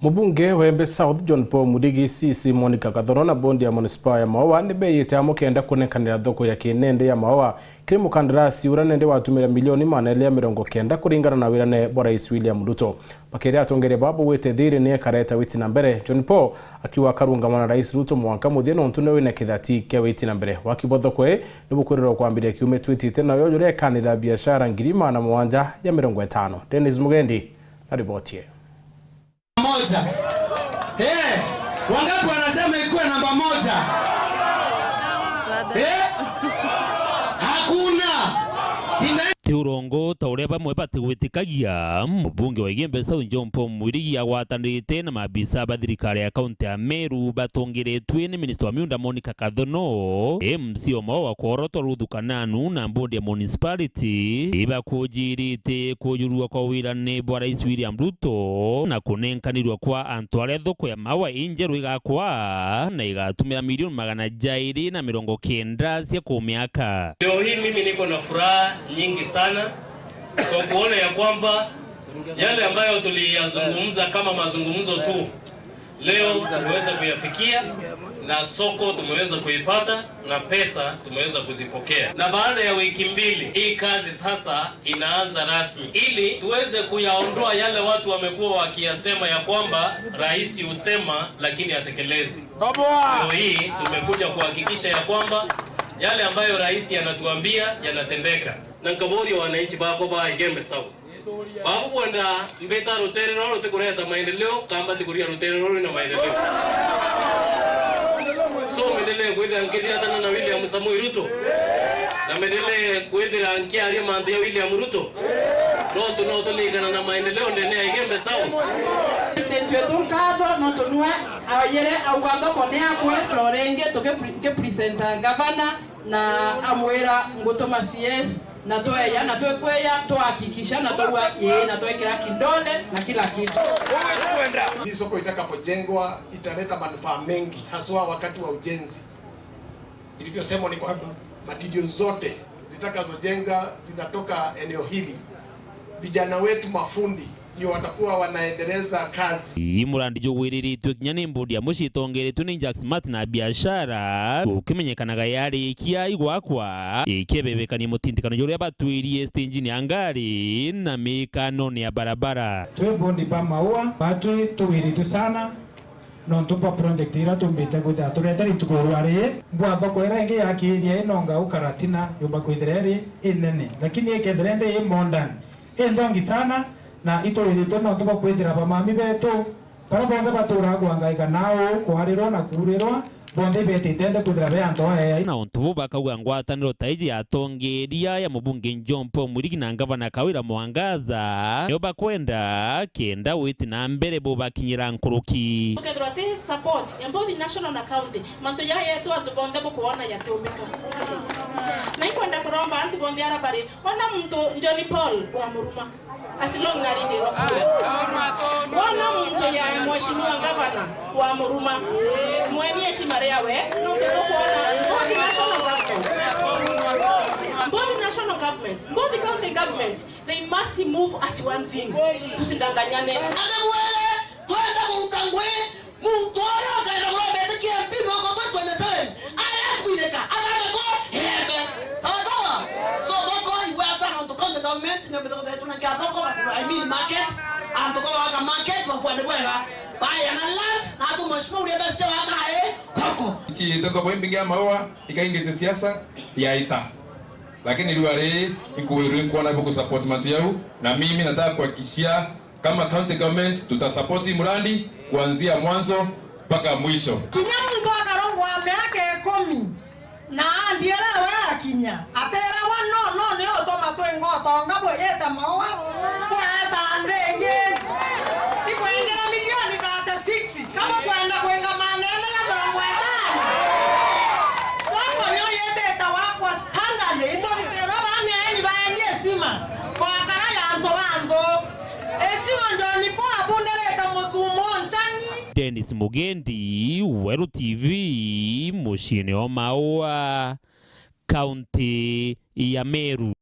Mubunge wa Embe South John Paul Mudigisi Monica Kathono na bondi ya municipal ya Maua nibeyete amukenda kunekanira thoko ya kinende ya Maua kiri mukandarasi uranende watumira milioni manelea mirongo kenda kuringana na wirane bwa Rais William Ruto. Bakiria atongere babu wete thiri ni kareta witi na mbere. John Paul akiwa karungamana na Rais Ruto mwanka muthino ntune wina kithati kia witi na mbere. Wakibotho kwe nibukwirira kwambira kiume twitite na yo yure kanira biashara ngirima na mwanja ya 50. Dennis Mugendi na ripoti. Moja. Wangapi wanasema ikuwe namba moja? Hakuna. Tiurongo taure bamwe batigwitikagia mubunge wa Embe South John Paul Mudigisi agwatanirite na mabisa ba thirikari ya kaunti ya Meru batongeretwe ni Minister wa Miunda Monica Kathono MC wa Maua kworoto ruthukananu na board ya municipality ibakujirite kujurua kwa wirane bwa Rais William Ruto na kunenkanirwa kwa antware thoko ya Maua injeru igakwa na igatumira milioni 290 cia kumiaka. Leo hii mimi niko na furaha nyingi sana kwa kuona ya kwamba yale ambayo tuliyazungumza kama mazungumzo tu leo tumeweza kuyafikia, na soko tumeweza kuipata na pesa tumeweza kuzipokea. Na baada ya wiki mbili hii kazi sasa inaanza rasmi ili tuweze kuyaondoa yale watu wamekuwa wakiyasema ya kwamba rais husema lakini hatekelezi. Leo hii tumekuja kuhakikisha ya kwamba yale ambayo rais anatuambia yanatendeka. Na nkabori wananchi bako ba Embe South babu kwenda mbeta ruterero rote kuleta maendeleo kama tikuria ruterero na maendeleo. So medele kwenda nkidia tana na William Samoei Ruto na medele kwenda ankia ali mande ya William Ruto noto ligana na maendeleo ndene ya Embe South. Tunkado notonua ayere awamba kone akwe lorenge toke presenter governor na amwera ngotoma CS na toya na toekweya tohakikisha na toa na toekera kidole na kila kitu. Hii soko itakapojengwa italeta manufaa mengi haswa wakati wa ujenzi. Ilivyosema ni kwamba materials zote zitakazojenga zinatoka eneo hili. Vijana wetu mafundi ndio watakuwa wanaendeleza kazi. Murandi jo wiriritwe kinyane mbodi ya mushitongeretwe ni Jack Smart na biashara ukimenyekanaga yari kia igwakwa ikebebekani mutindikano jore abatwiriye stage ni angari na mikano ni ya barabara. Twe bondi pa Maua batu tuwiritu sana non tupa project ira tumbite kuja turetari tukorware mbwa thoko ira ingi yakirie nonga ukaratina yumba kwithireri inene lakini ekedrende modern endongi sana na itoirito no tuba kwithira ba mami beto para bonde batura gwangaika nao kwariro na kurirwa bonde betitende kuthira be anto na ontubo bakauga ngwataniro taiji atongeria ya mubunge John Paul Mudigisi na ngavana Kawira Mwangaza yo bakwenda kenda witi na mbere bo bakinyira nkuruki tukethrote support embothi national na county manto ya yetu atubonde bo kuona yatumika na ikwenda kuromba antubonde ara bari wana mtu John Paul wa Muruma asilong narinde wana mtu ya mheshimiwa gavana wa Muruma mweni heshima yawe no tukokuona both national government both the county government, they must move as one thing. Tusidanganyane anawele twenda mutangwe mutoya kaira robe tiki mpimo kwa 27 ayakuileka alaleko hebe sawa so doko iwe sana on the county government ne beto tunangia doko I mean market and to go waka market wa kwenda kwega baya na lunch na tu mheshimiwa ule basi wakae doko ichi doko kwa mbingia Maua ikaingeze siasa ya ita. Lakini liwale ikuweru kuona kwa support mantu yao na mimi nataka kuhakikishia kama county government tutasupport mradi kuanzia mwanzo mpaka mwisho. Kinyamu ndo akarongo ame yake 10 na ndiela wewe akinya atera wa no ni automato ngoto ngabo yeta Maua kwa eta ndenge ipo ingera milioni kata 6 kama kwenda kwenga manene ya mrongo 5 wako nyo yete tawakwa standard ito ni roba ni baanie sima kwa kara ya anto esima njoni po abundeleta mukumonchani. Dennis Mugendi, Weru TV, mushine wa Maua, County ya Meru.